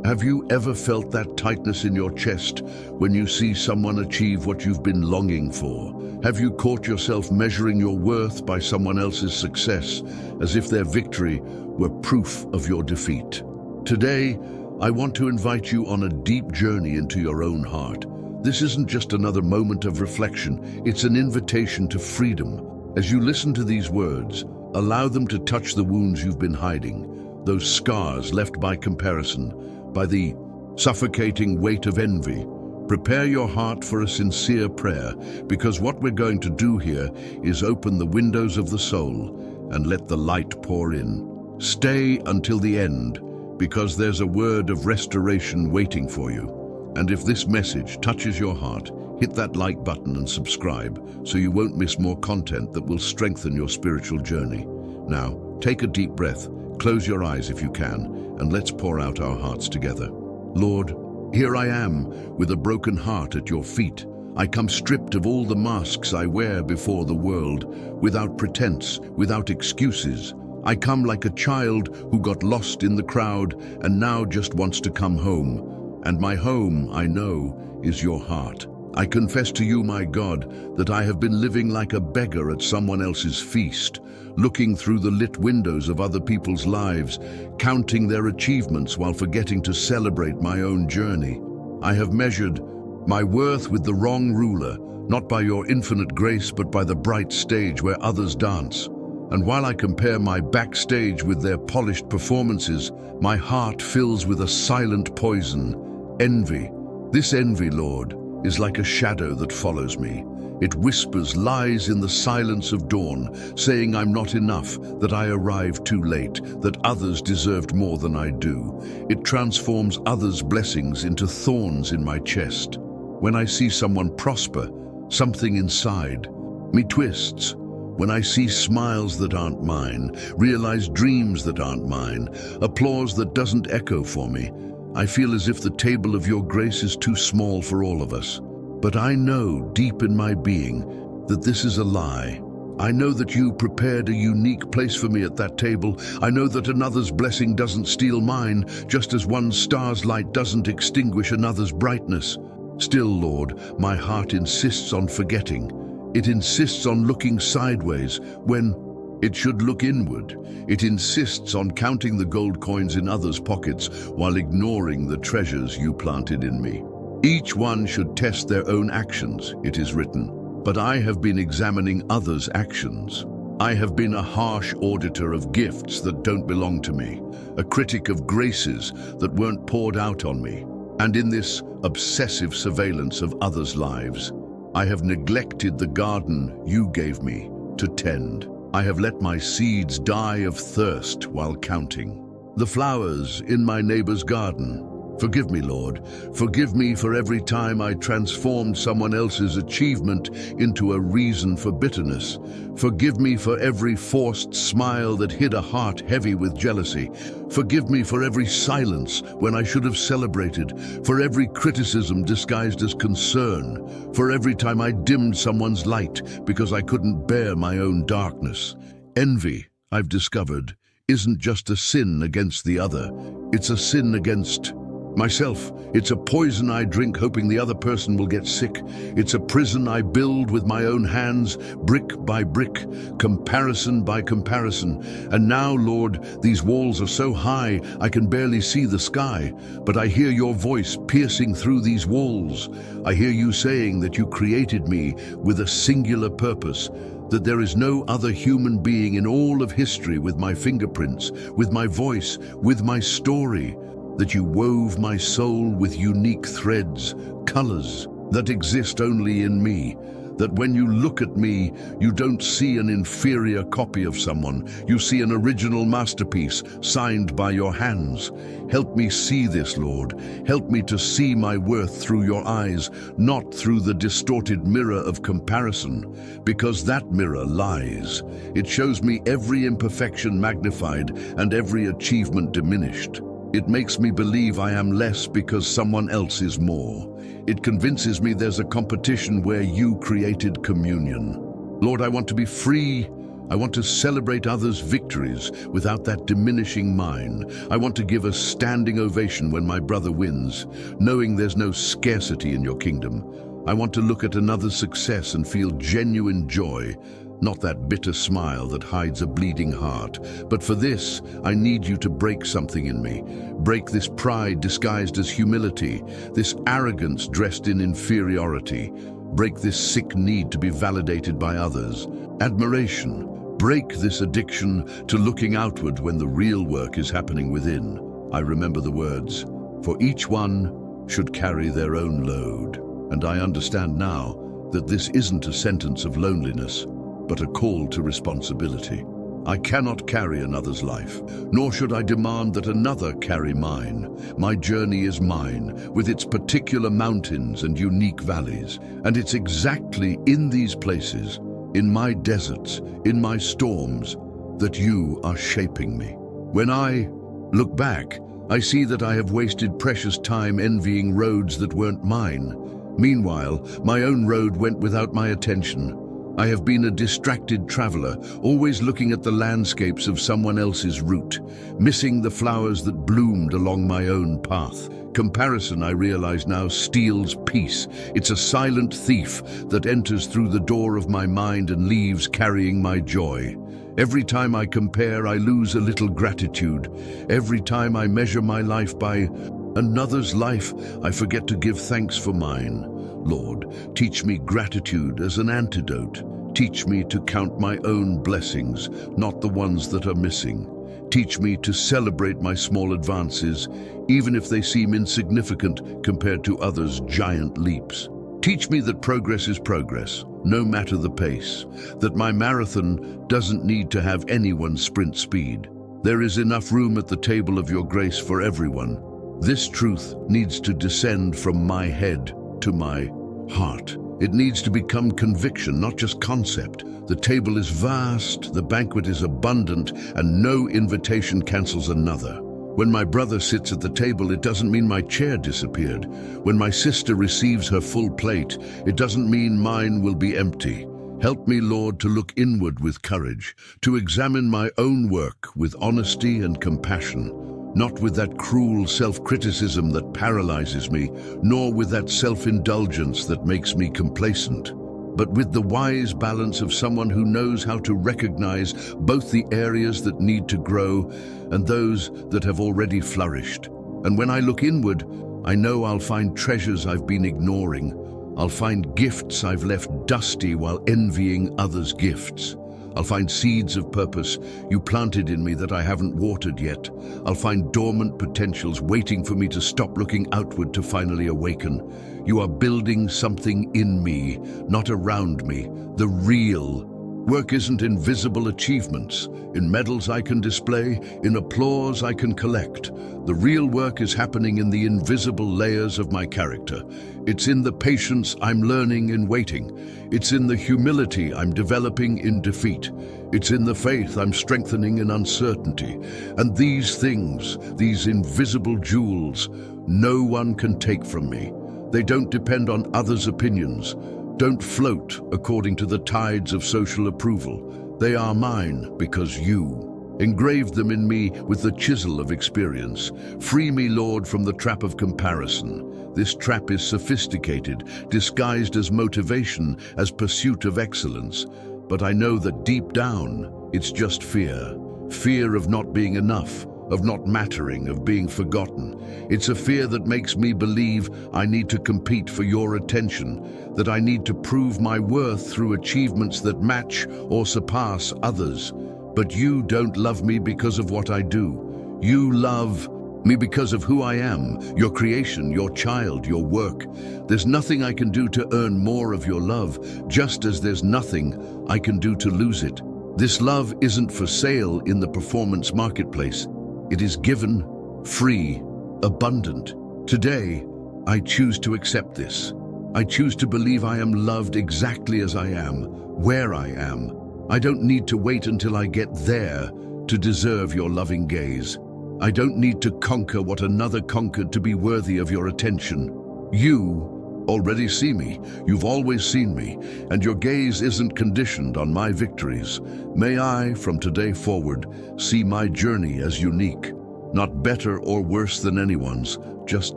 Have you ever felt that tightness in your chest when you see someone achieve what you've been longing for? Have you caught yourself measuring your worth by someone else's success, as if their victory were proof of your defeat? Today, I want to invite you on a deep journey into your own heart. This isn't just another moment of reflection, it's an invitation to freedom. As you listen to these words, allow them to touch the wounds you've been hiding, those scars left by comparison, by the suffocating weight of envy. Prepare your heart for a sincere prayer, because what we're going to do here is open the windows of the soul and let the light pour in. Stay until the end, because there's a word of restoration waiting for you. And if this message touches your heart, hit that like button and subscribe so you won't miss more content that will strengthen your spiritual journey. Now, take a deep breath, close your eyes if you can, and let's pour out our hearts together. Lord, here I am with a broken heart at your feet. I come stripped of all the masks I wear before the world, without pretense, without excuses. I come like a child who got lost in the crowd and now just wants to come home. And my home, I know, is your heart. I confess to you, my God, that I have been living like a beggar at someone else's feast, looking through the lit windows of other people's lives, counting their achievements while forgetting to celebrate my own journey. I have measured my worth with the wrong ruler, not by your infinite grace, but by the bright stage where others dance. And while I compare my backstage with their polished performances, my heart fills with a silent poison, envy. This envy, Lord, is like a shadow that follows me. It whispers lies in the silence of dawn, saying I'm not enough, that I arrived too late, that others deserved more than I do. It transforms others' blessings into thorns in my chest. When I see someone prosper, something inside me twists. When I see smiles that aren't mine, realize dreams that aren't mine, applause that doesn't echo for me, I feel as if the table of your grace is too small for all of us. But I know deep in my being that this is a lie. I know that you prepared a unique place for me at that table. I know that another's blessing doesn't steal mine, just as one star's light doesn't extinguish another's brightness. Still, Lord, my heart insists on forgetting. It insists on looking sideways when it should look inward. It insists on counting the gold coins in others' pockets while ignoring the treasures you planted in me. Each one should test their own actions, it is written, but I have been examining others' actions. I have been a harsh auditor of gifts that don't belong to me, a critic of graces that weren't poured out on me. And in this obsessive surveillance of others' lives, I have neglected the garden you gave me to tend. I have let my seeds die of thirst while counting the flowers in my neighbor's garden. Forgive me, Lord. Forgive me for every time I transformed someone else's achievement into a reason for bitterness. Forgive me for every forced smile that hid a heart heavy with jealousy. Forgive me for every silence when I should have celebrated, for every criticism disguised as concern, for every time I dimmed someone's light because I couldn't bear my own darkness. Envy, I've discovered, isn't just a sin against the other. It's a sin against myself. It's a poison I drink hoping the other person will get sick. It's a prison I build with my own hands, brick by brick, comparison by comparison. And now, Lord, these walls are so high I can barely see the sky, but I hear your voice piercing through these walls. I hear you saying that you created me with a singular purpose, that there is no other human being in all of history with my fingerprints, with my voice, with my story, that you wove my soul with unique threads, colors that exist only in me, that when you look at me, you don't see an inferior copy of someone, you see an original masterpiece signed by your hands. Help me see this, Lord. Help me to see my worth through your eyes, not through the distorted mirror of comparison, because that mirror lies. It shows me every imperfection magnified and every achievement diminished. It makes me believe I am less because someone else is more. It convinces me there's a competition where you created communion. Lord, I want to be free I want to celebrate others' victories without that diminishing mine. I want to give a standing ovation when my brother wins, knowing there's no scarcity in your kingdom. I want to look at another's success and feel genuine joy, not that bitter smile that hides a bleeding heart. But for this, I need you to break something in me. Break this pride disguised as humility, this arrogance dressed in inferiority. Break this sick need to be validated by others. Admiration. Break this addiction to looking outward when the real work is happening within. I remember the words, "For each one should carry their own load." And I understand now that this isn't a sentence of loneliness, but a call to responsibility. I cannot carry another's life, nor should I demand that another carry mine. My journey is mine, with its particular mountains and unique valleys. And it's exactly in these places, in my deserts, in my storms, that you are shaping me. When I look back, I see that I have wasted precious time envying roads that weren't mine. Meanwhile, my own road went without my attention. I have been a distracted traveler, always looking at the landscapes of someone else's route, missing the flowers that bloomed along my own path. Comparison, I realize now, steals peace. It's a silent thief that enters through the door of my mind and leaves carrying my joy. Every time I compare, I lose a little gratitude. Every time I measure my life by another's life, I forget to give thanks for mine. Lord, teach me gratitude as an antidote. Teach me to count my own blessings, not the ones that are missing. Teach me to celebrate my small advances, even if they seem insignificant compared to others' giant leaps. Teach me that progress is progress, no matter the pace, that my marathon doesn't need to have anyone's sprint speed. There is enough room at the table of your grace for everyone. This truth needs to descend from my head to my heart. It needs to become conviction, not just concept. The table is vast, the banquet is abundant, and no invitation cancels another. When my brother sits at the table, it doesn't mean my chair disappeared. When my sister receives her full plate, it doesn't mean mine will be empty. Help me, Lord, to look inward with courage, to examine my own work with honesty and compassion, not with that cruel self-criticism that paralyzes me, nor with that self-indulgence that makes me complacent, but with the wise balance of someone who knows how to recognize both the areas that need to grow and those that have already flourished. And when I look inward, I know I'll find treasures I've been ignoring. I'll find gifts I've left dusty while envying others' gifts. I'll find seeds of purpose you planted in me that I haven't watered yet. I'll find dormant potentials waiting for me to stop looking outward to finally awaken. You are building something in me, not around me. The real work isn't in visible achievements, in medals I can display, in applause I can collect. The real work is happening in the invisible layers of my character. It's in the patience I'm learning in waiting. It's in the humility I'm developing in defeat. It's in the faith I'm strengthening in uncertainty. And these things, these invisible jewels, no one can take from me. They don't depend on others' opinions, don't float according to the tides of social approval. They are mine because you engraved them in me with the chisel of experience. Free me, Lord, from the trap of comparison. This trap is sophisticated, disguised as motivation, as pursuit of excellence. But I know that deep down, it's just fear. Fear of not being enough, of not mattering, of being forgotten. It's a fear that makes me believe I need to compete for your attention, that I need to prove my worth through achievements that match or surpass others. But you don't love me because of what I do. You love me because of who I am, your creation, your child, your work. There's nothing I can do to earn more of your love, just as there's nothing I can do to lose it. This love isn't for sale in the performance marketplace. It is given, free, abundant. Today, I choose to accept this. I choose to believe I am loved exactly as I am, where I am. I don't need to wait until I get there to deserve your loving gaze. I don't need to conquer what another conquered to be worthy of your attention. You already see me. You've always seen me, and your gaze isn't conditioned on my victories. May I, from today forward, see my journey as unique, not better or worse than anyone's, just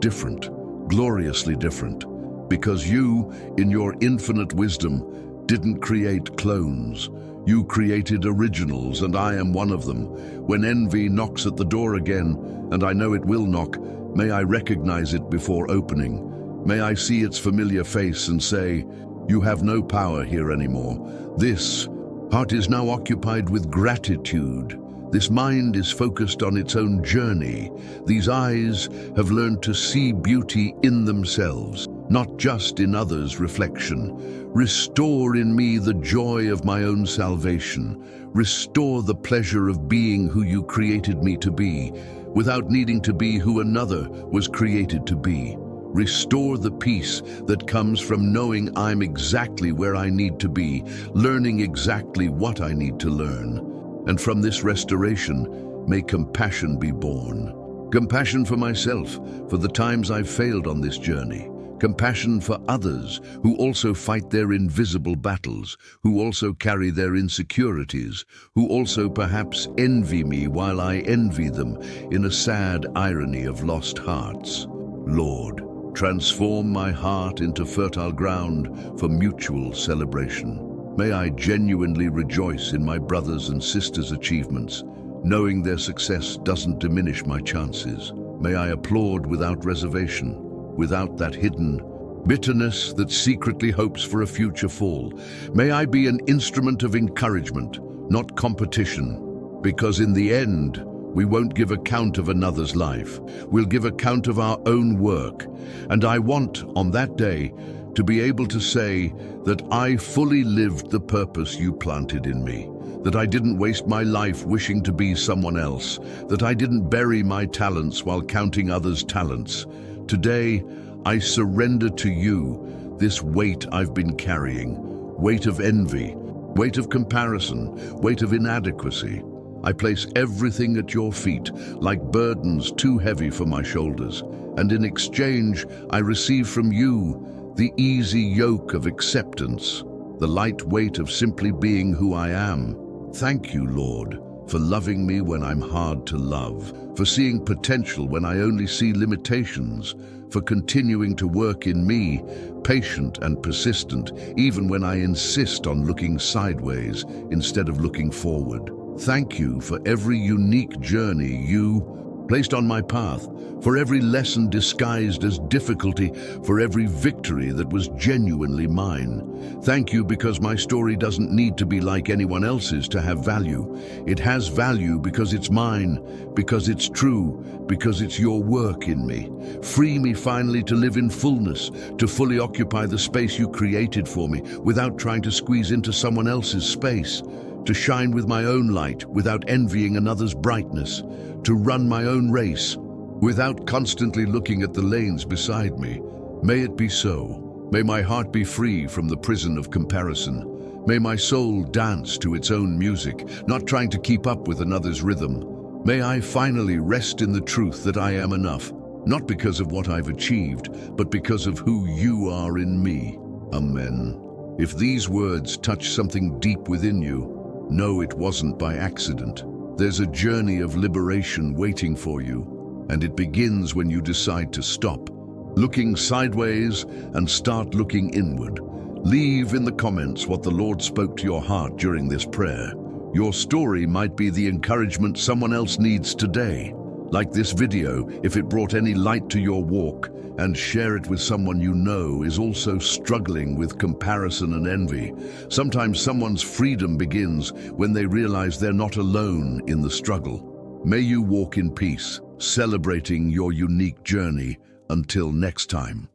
different, gloriously different. Because you, in your infinite wisdom, didn't create clones. You created originals, and I am one of them. When envy knocks at the door again, and I know it will knock, may I recognize it before opening. May I see its familiar face and say, "You have no power here anymore." This heart is now occupied with gratitude. This mind is focused on its own journey. These eyes have learned to see beauty in themselves, not just in others' reflection. Restore in me the joy of my own salvation. Restore the pleasure of being who you created me to be, without needing to be who another was created to be. Restore the peace that comes from knowing I'm exactly where I need to be, learning exactly what I need to learn. And from this restoration, may compassion be born. Compassion for myself, for the times I've failed on this journey. Compassion for others who also fight their invisible battles, who also carry their insecurities, who also perhaps envy me while I envy them, in a sad irony of lost hearts. Lord, transform my heart into fertile ground for mutual celebration. May I genuinely rejoice in my brothers and sisters' achievements, knowing their success doesn't diminish my chances. May I applaud without reservation, without that hidden bitterness that secretly hopes for a future fall. May I be an instrument of encouragement, not competition, because in the end, we won't give account of another's life. We'll give account of our own work. And I want, on that day, to be able to say that I fully lived the purpose you planted in me, that I didn't waste my life wishing to be someone else, that I didn't bury my talents while counting others' talents. Today, I surrender to you this weight I've been carrying, weight of envy, weight of comparison, weight of inadequacy. I place everything at your feet, like burdens too heavy for my shoulders, and in exchange, I receive from you the easy yoke of acceptance, the light weight of simply being who I am. Thank you, Lord, for loving me when I'm hard to love, for seeing potential when I only see limitations, for continuing to work in me, patient and persistent, even when I insist on looking sideways instead of looking forward. Thank you for every unique journey you placed on my path, for every lesson disguised as difficulty, for every victory that was genuinely mine. Thank you because my story doesn't need to be like anyone else's to have value. It has value because it's mine, because it's true, because it's your work in me. Free me finally to live in fullness, to fully occupy the space you created for me without trying to squeeze into someone else's space, to shine with my own light without envying another's brightness, to run my own race without constantly looking at the lanes beside me. May it be so. May my heart be free from the prison of comparison. May my soul dance to its own music, not trying to keep up with another's rhythm. May I finally rest in the truth that I am enough, not because of what I've achieved, but because of who you are in me. Amen. If these words touch something deep within you, know it wasn't by accident. There's a journey of liberation waiting for you, and it begins when you decide to stop looking sideways and start looking inward. Leave in the comments what the Lord spoke to your heart during this prayer. Your story might be the encouragement someone else needs today. Like this video if it brought any light to your walk, and share it with someone you know is also struggling with comparison and envy. Sometimes someone's freedom begins when they realize they're not alone in the struggle. May you walk in peace, celebrating your unique journey. Until next time.